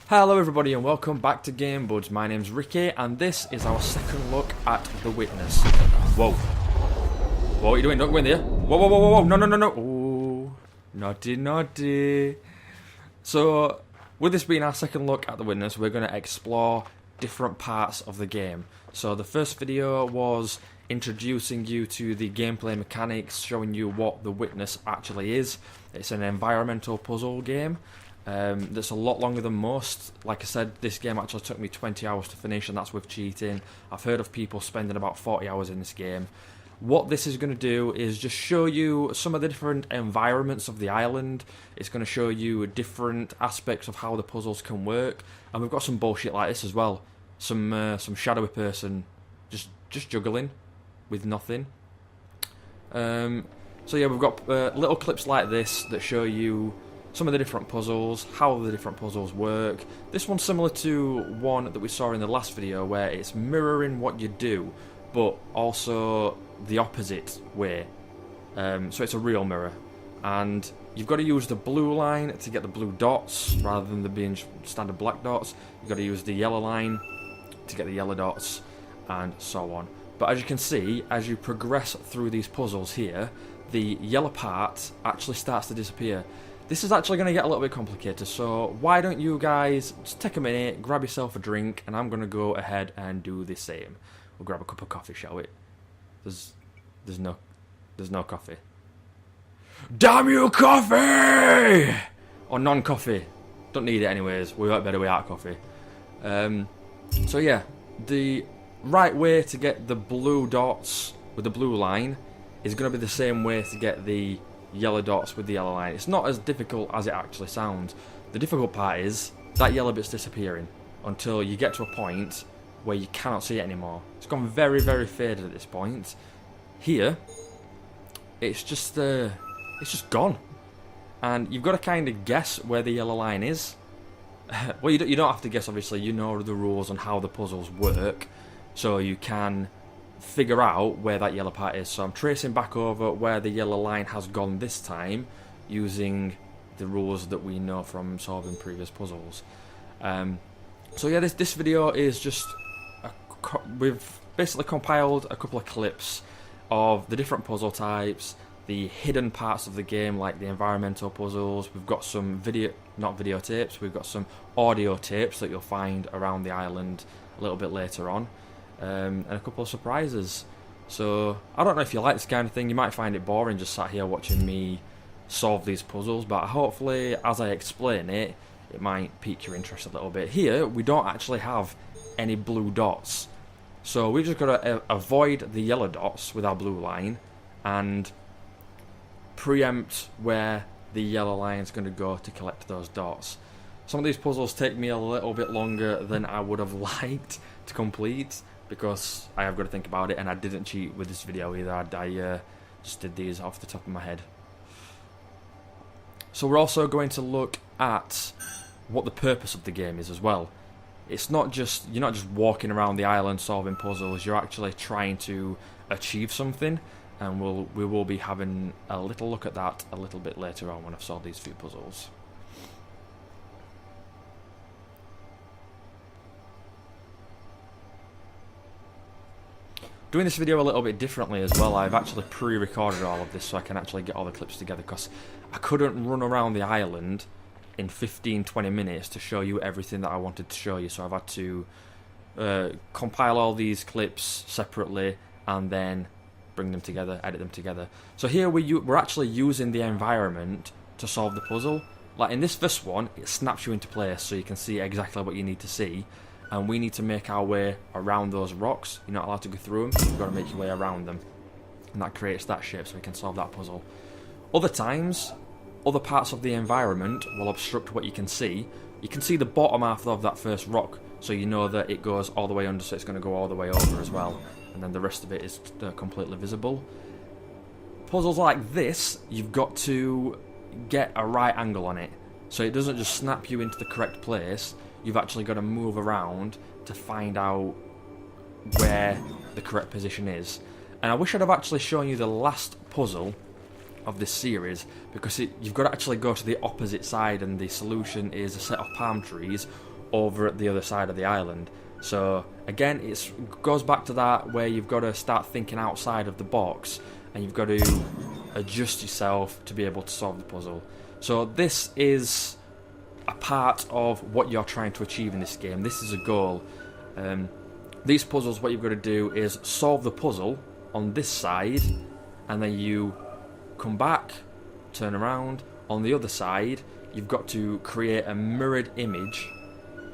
Hello everybody and welcome back to GameBuds. My name's Ricky and this is our second look at The Witness. Whoa. What are you doing? Don't go in there. Whoa, whoa, whoa, whoa, whoa. No, no, no, no. Ooh. Naughty, naughty. So, with this being our second look at The Witness, we're going to explore different parts of the game. So the first video was introducing you to the gameplay mechanics, showing you what The Witness actually is. It's an environmental puzzle game. That's a lot longer than most. Like I said, this game actually took me 20 hours to finish, and that's with cheating. I've heard of people spending about 40 hours in this game. What this is going to do is just show you some of the different environments of the island. It's going to show you different aspects of how the puzzles can work, and we've got some bullshit like this as well. Some shadowy person just juggling with nothing. So yeah, we've got little clips like this that show you some of the different puzzles, how the different puzzles work. This one's similar to one that we saw in the last video where it's mirroring what you do, but also the opposite way. So it's a real mirror. And you've got to use the blue line to get the blue dots rather than the being standard black dots. You've got to use the yellow line to get the yellow dots, and so on. But as you can see, as you progress through these puzzles here, the yellow part actually starts to disappear. This is actually going to get a little bit complicated, so why don't you guys just take a minute, grab yourself a drink, and I'm going to go ahead and do the same. We'll grab a cup of coffee, shall we? There's no coffee. Damn you, coffee! Or non-coffee. Don't need it anyways. We work better without coffee. So yeah, the right way to get the blue dots with the blue line is going to be the same way to get the yellow dots with the yellow line. It's not as difficult as it actually sounds. The difficult part is that yellow bit's disappearing until you get to a point where you cannot see it anymore. It's gone very, very faded at this point. Here, it's just gone, and you've got to kind of guess where the yellow line is. Well, you don't have to guess, obviously. You know the rules on how the puzzles work, so you can figure out where that yellow part is. So I'm tracing back over where the yellow line has gone this time using the rules that we know from solving previous puzzles. So yeah, this video is just we've basically compiled a couple of clips of the different puzzle types, the hidden parts of the game like the environmental puzzles. We've got some not videotapes, we've got some audio tapes that you'll find around the island a little bit later on. And a couple of surprises. So I don't know if you like this kind of thing. You might find it boring just sat here watching me solve these puzzles, but hopefully as I explain it, it might pique your interest a little bit. Here we don't actually have any blue dots, so we've just got to avoid the yellow dots with our blue line and preempt where the yellow line is going to go to collect those dots. Some of these puzzles take me a little bit longer than I would have liked to complete, because I have got to think about it, and I didn't cheat with this video either. I just did these off the top of my head. So we're also going to look at what the purpose of the game is as well. It's not just, you're not just walking around the island solving puzzles, you're actually trying to achieve something, and we will be having a little look at that a little bit later on when I've solved these few puzzles. Doing this video a little bit differently as well. I've actually pre-recorded all of this so I can actually get all the clips together, because I couldn't run around the island in 15-20 minutes to show you everything that I wanted to show you, so I've had to compile all these clips separately and then bring them together, edit them together. So here we're actually using the environment to solve the puzzle. Like in this first one, it snaps you into place so you can see exactly what you need to see. And we need to make our way around those rocks. You're not allowed to go through them, you've got to make your way around them. And that creates that shape so we can solve that puzzle. Other times, other parts of the environment will obstruct what you can see. You can see the bottom half of that first rock, so you know that it goes all the way under, so it's going to go all the way over as well. And then the rest of it is completely visible. Puzzles like this, you've got to get a right angle on it, so it doesn't just snap you into the correct place. You've actually got to move around to find out where the correct position is. And I wish I'd have actually shown you the last puzzle of this series, because you've got to actually go to the opposite side, and the solution is a set of palm trees over at the other side of the island. So again, it goes back to that where you've got to start thinking outside of the box, and you've got to adjust yourself to be able to solve the puzzle. So this is a part of what you're trying to achieve in this game. This is a goal. These puzzles, what you've got to do is solve the puzzle on this side, and then you come back, turn around. On the other side, you've got to create a mirrored image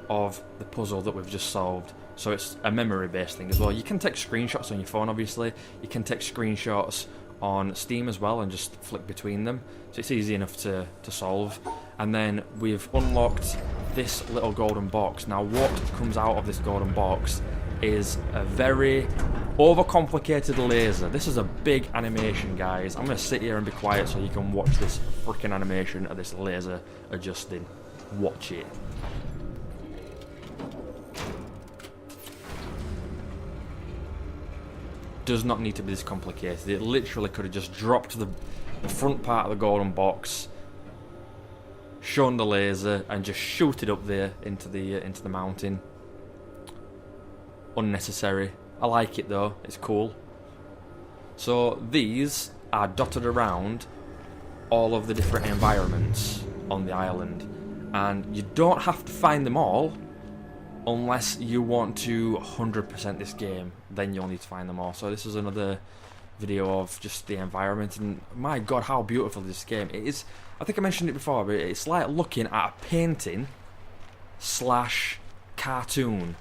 of the puzzle that we've just solved. So it's a memory based thing as well. You can take screenshots on your phone, obviously. You can take screenshots on Steam as well and just flick between them. So it's easy enough to solve. And then we've unlocked this little golden box. Now what comes out of this golden box is a very overcomplicated laser. This is a big animation, guys. I'm going to sit here and be quiet so you can watch this freaking animation of this laser adjusting. Watch it. Does not need to be this complicated. It literally could have just dropped the front part of the golden box, shown the laser, and just shoot it up there into the mountain. Unnecessary. I like it though, it's cool. So these are dotted around all of the different environments on the island, and you don't have to find them all unless you want to 100% this game. Then you'll need to find them all. So this is another video of just the environment, and my god, how beautiful this game is. I think I mentioned it before, but it's like looking at a painting slash cartoon.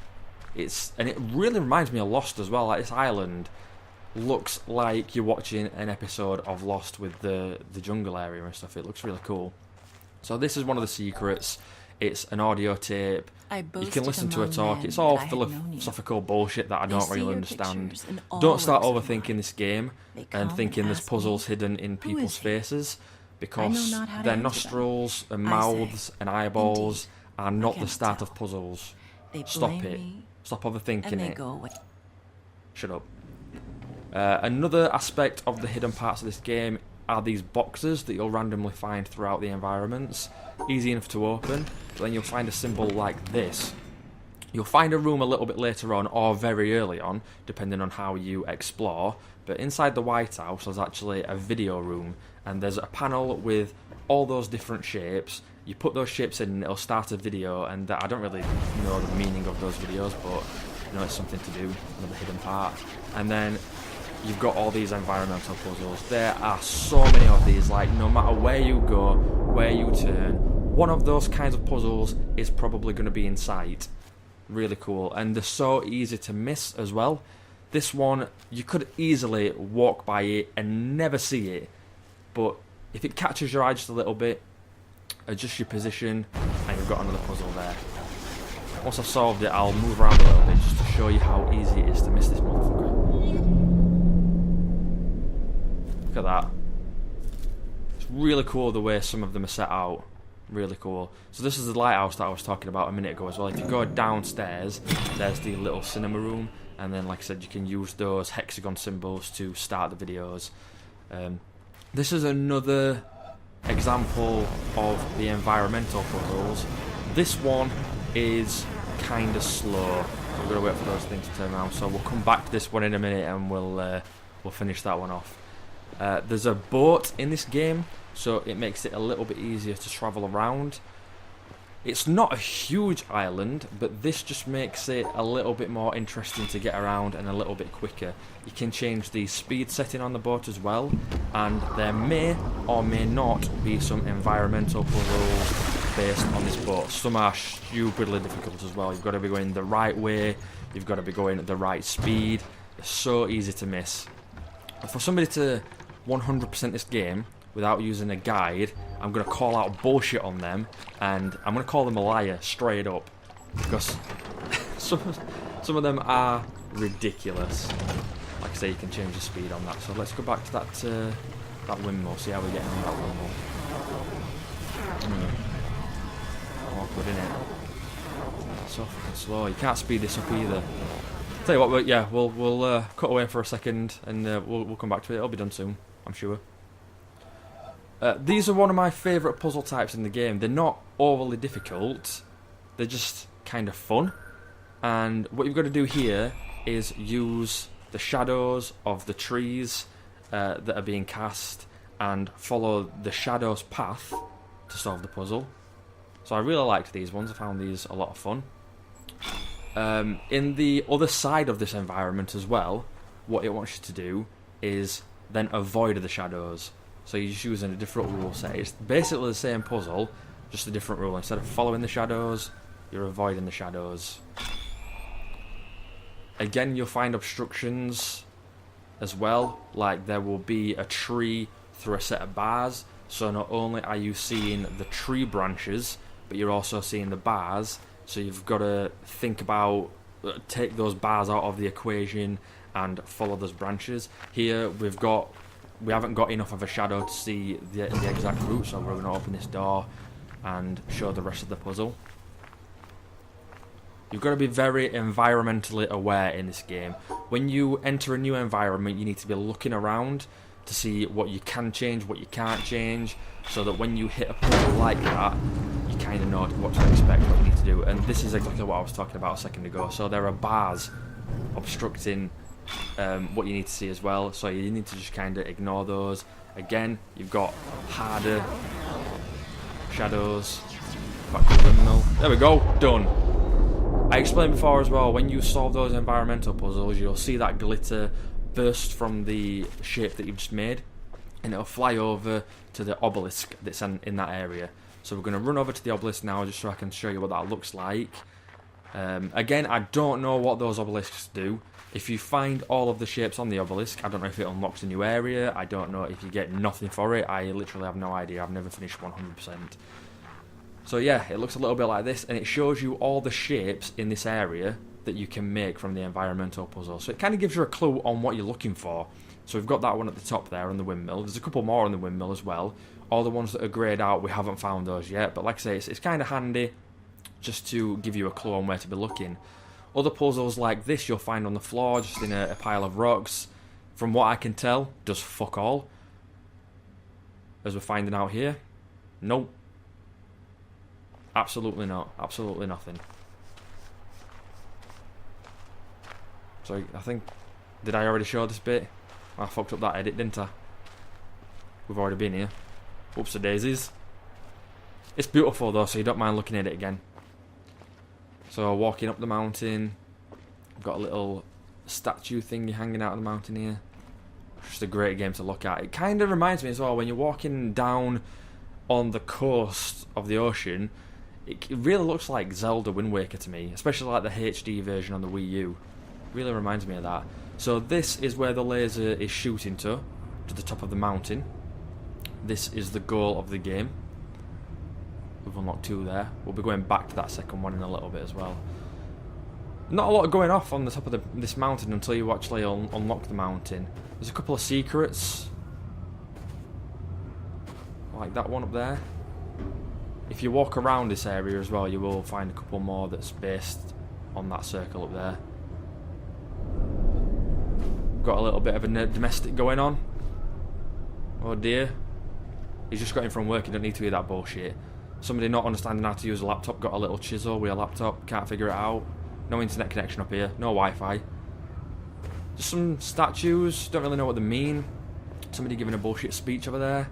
And it really reminds me of Lost as well. Like, this island looks like you're watching an episode of Lost with the jungle area and stuff. It looks really cool. So this is one of the secrets. It's an audio tape. You can listen to her talk. It's all philosophical bullshit that I don't really understand. Don't start overthinking this game and thinking there's puzzles hidden in people's faces, because their nostrils and mouths and eyeballs are not the start of puzzles. Stop it. Stop overthinking it. Shut up. Another aspect of the hidden parts of this game are these boxes that you'll randomly find throughout the environments. Easy enough to open, but then you'll find a symbol like this. You'll find a room a little bit later on, or very early on, depending on how you explore, but inside the White House there's actually a video room, and there's a panel with all those different shapes. You put those shapes in and it'll start a video, and I don't really know the meaning of those videos, but you know, it's something to do, another hidden part. And then you've got all these environmental puzzles. There are so many of these, like no matter where you go, where you turn, one of those kinds of puzzles is probably going to be in sight. Really cool, and they're so easy to miss as well. This one, you could easily walk by it and never see it, but if it catches your eye just a little bit, adjust your position, and you've got another puzzle there. Once I've solved it, I'll move around a little bit just to show you how easy it is to miss this motherfucker. Look at that. It's really cool the way some of them are set out. Really cool. So this is the lighthouse that I was talking about a minute ago as well. If you go downstairs, there's the little cinema room, and then like I said, you can use those hexagon symbols to start the videos. This is another example of the environmental puzzles. This one is kind of slow. We're going to wait for those things to turn around, so we'll come back to this one in a minute and we'll finish that one off. There's a boat in this game, so it makes it a little bit easier to travel around. It's not a huge island, but this just makes it a little bit more interesting to get around and a little bit quicker. You can change the speed setting on the boat as well, and there may or may not be some environmental puzzles based on this boat. Some are stupidly difficult as well. You've got to be going the right way, you've got to be going at the right speed. It's so easy to miss. For somebody to 100% this game without using a guide, I'm going to call out bullshit on them, and I'm going to call them a liar straight up, because some of them are ridiculous. Like I say, you can change the speed on that. So let's go back to that windmill, see how we're getting on that windmill. Awkward, isn't it? So fucking slow. You can't speed this up either. Tell you what, yeah, we'll cut away for a second, and we'll come back to it. It'll be done soon, I'm sure. These are one of my favourite puzzle types in the game. They're not overly difficult. They're just kind of fun. And what you've got to do here is use the shadows of the trees that are being cast and follow the shadow's path to solve the puzzle. So I really liked these ones. I found these a lot of fun. In the other side of this environment as well, what it wants you to do is then avoid the shadows. So you're just using a different rule set. It's basically the same puzzle, just a different rule. Instead of following the shadows, you're avoiding the shadows. Again, you'll find obstructions as well, like there will be a tree through a set of bars. So not only are you seeing the tree branches, but you're also seeing the bars. So you've got to think about, take those bars out of the equation and follow those branches. Here we haven't got enough of a shadow to see the exact route, so we're going to open this door and show the rest of the puzzle. You've got to be very environmentally aware in this game. When you enter a new environment, you need to be looking around to see what you can change, what you can't change, so that when you hit a puzzle like that, you kind of know what to expect, what you need to do. And this is exactly what I was talking about a second ago. So there are bars obstructing what you need to see as well, so you need to just kind of ignore those. Again, you've got harder shadows. Back to the windmill. There we go, done. I explained before as well, when you solve those environmental puzzles, you'll see that glitter burst from the shape that you've just made, and it'll fly over to the obelisk that's in that area. So we're going to run over to the obelisk now, just so I can show you what that looks like. Again, I don't know what those obelisks do. If you find all of the shapes on the obelisk, I don't know if it unlocks a new area. I don't know if you get nothing for it. I literally have no idea. I've never finished 100%. So yeah, it looks a little bit like this, and it shows you all the shapes in this area that you can make from the environmental puzzle. So it kind of gives you a clue on what you're looking for. So we've got that one at the top there on the windmill. There's a couple more on the windmill as well. All the ones that are greyed out, we haven't found those yet. But like I say, it's kind of handy just to give you a clue on where to be looking. Other puzzles like this you'll find on the floor, just in a pile of rocks. From what I can tell, does fuck all. As we're finding out here. Nope. Absolutely not. Absolutely nothing. So I think, did I already show this bit? I fucked up that edit, didn't I? We've already been here. Oops, the daisies. It's beautiful though, so you don't mind looking at it again. So walking up the mountain, I've got a little statue thingy hanging out of the mountain here. Just a great game to look at. It kind of reminds me as well, when you're walking down on the coast of the ocean, it really looks like Zelda Wind Waker to me, especially like the HD version on the Wii U. Really reminds me of that. So this is where the laser is shooting to the top of the mountain. This is the goal of the game. We've unlocked 2 there. We'll be going back to that second one in a little bit as well. Not a lot going off on the top of this mountain until you actually unlock the mountain. There's a couple of secrets, like that one up there. If you walk around this area as well, you will find a couple more that's based on that circle up there. Got a little bit of a domestic going on. Oh dear. He's just got in from work, you don't need to hear that bullshit. Somebody not understanding how to use a laptop, got a little chisel with a laptop, can't figure it out. No internet connection up here, no Wi-Fi. Just some statues, don't really know what they mean. Somebody giving a bullshit speech over there.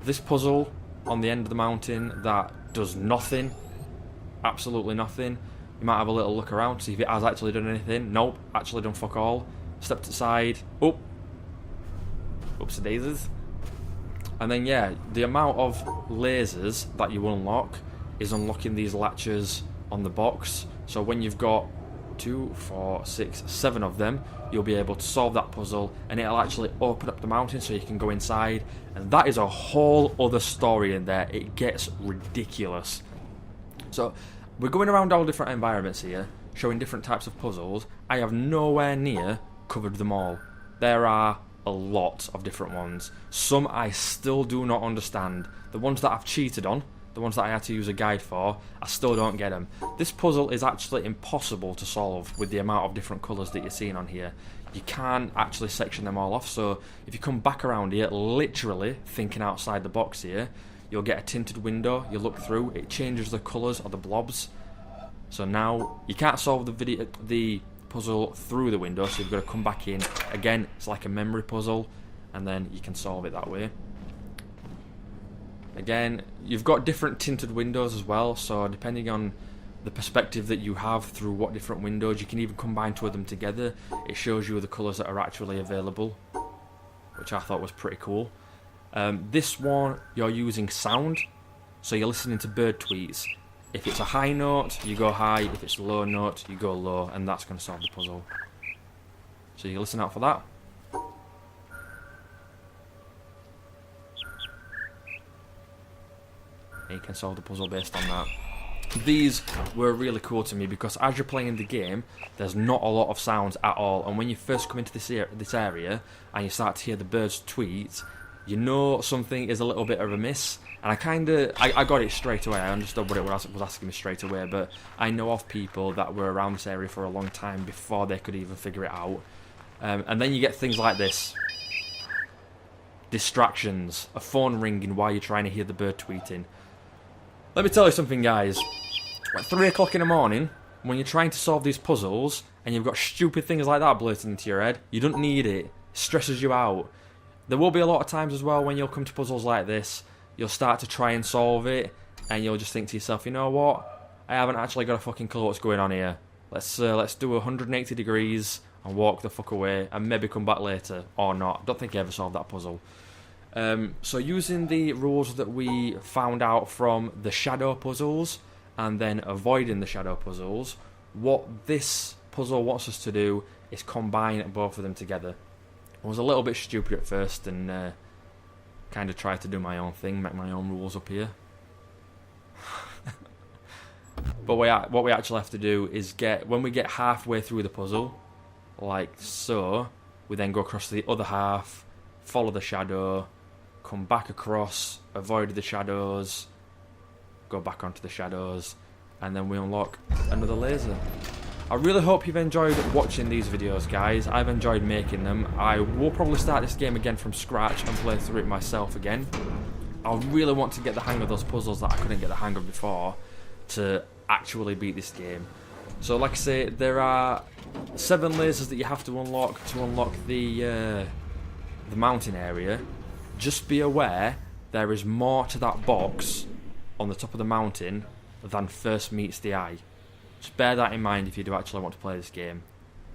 This puzzle on the end of the mountain that does nothing. Absolutely nothing. You might have a little look around to see if it has actually done anything. Nope, actually done fuck all. Stepped aside. Oh. Oops, daisies. And then yeah, the amount of lasers that you unlock is unlocking these latches on the box. So when you've got 2, 4, 6, 7 of them, you'll be able to solve that puzzle, and it'll actually open up the mountain so you can go inside. And that is a whole other story in there. It gets ridiculous. So we're going around all different environments here, showing different types of puzzles. I have nowhere near covered them all. There are a lot of different ones. Some I still do not understand. The ones that I've cheated on, the ones that I had to use a guide for, I still don't get them. This puzzle is actually impossible to solve with the amount of different colours that you're seeing on here. You can't actually section them all off, so if you come back around here, literally thinking outside the box here, you'll get a tinted window, you look through, it changes the colours of the blobs. So now you can't solve the puzzle through the window, so you've got to come back in. Again, it's like a memory puzzle, and then you can solve it that way. Again, you've got different tinted windows as well, so depending on the perspective that you have through what different windows, you can even combine two of them together. It shows you the colours that are actually available, which I thought was pretty cool. This one, you're using sound, so you're listening to bird tweets. If it's a high note, you go high. If it's a low note, you go low, and that's going to solve the puzzle. So you listen out for that. And you can solve the puzzle based on that. These were really cool to me because as you're playing the game, there's not a lot of sounds at all, and when you first come into this area and you start to hear the birds tweet, you know something is a little bit of a miss. And I got it straight away. I understood what it was asking me straight away, but I know of people that were around this area for a long time before they could even figure it out. And then you get things like this. Distractions. A phone ringing while you're trying to hear the bird tweeting. Let me tell you something, guys. At 3 o'clock in the morning, when you're trying to solve these puzzles, and you've got stupid things like that blurting into your head, you don't need it. It stresses you out. There will be a lot of times as well when you'll come to puzzles like this, you'll start to try and solve it, and you'll just think to yourself, you know what? I haven't actually got a fucking clue what's going on here. Let's do 180 degrees and walk the fuck away, and maybe come back later, or not. Don't think I ever solved that puzzle. So using the rules that we found out from the shadow puzzles, and then avoiding the shadow puzzles, what this puzzle wants us to do is combine both of them together. I was a little bit stupid at first, and kind of tried to do my own thing, make my own rules up here. But what we actually have to do is when we get halfway through the puzzle, like so, we then go across to the other half, follow the shadow, come back across, avoid the shadows, go back onto the shadows, and then we unlock another laser. I really hope you've enjoyed watching these videos, guys. I've enjoyed making them. I will probably start this game again from scratch and play through it myself again. I really want to get the hang of those puzzles that I couldn't get the hang of before to actually beat this game. So like I say, there are 7 lasers that you have to unlock the mountain area. Just be aware there is more to that box on the top of the mountain than first meets the eye. Just bear that in mind if you do actually want to play this game.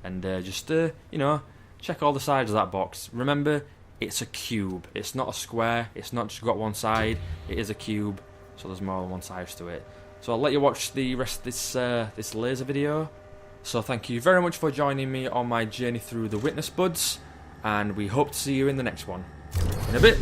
And just, you know, check all the sides of that box. Remember, it's a cube. It's not a square. It's not just got one side. It is a cube, so there's more than one side to it. So I'll let you watch the rest of this laser video. So thank you very much for joining me on my journey through the Witness Buds, and we hope to see you in the next one. In a bit.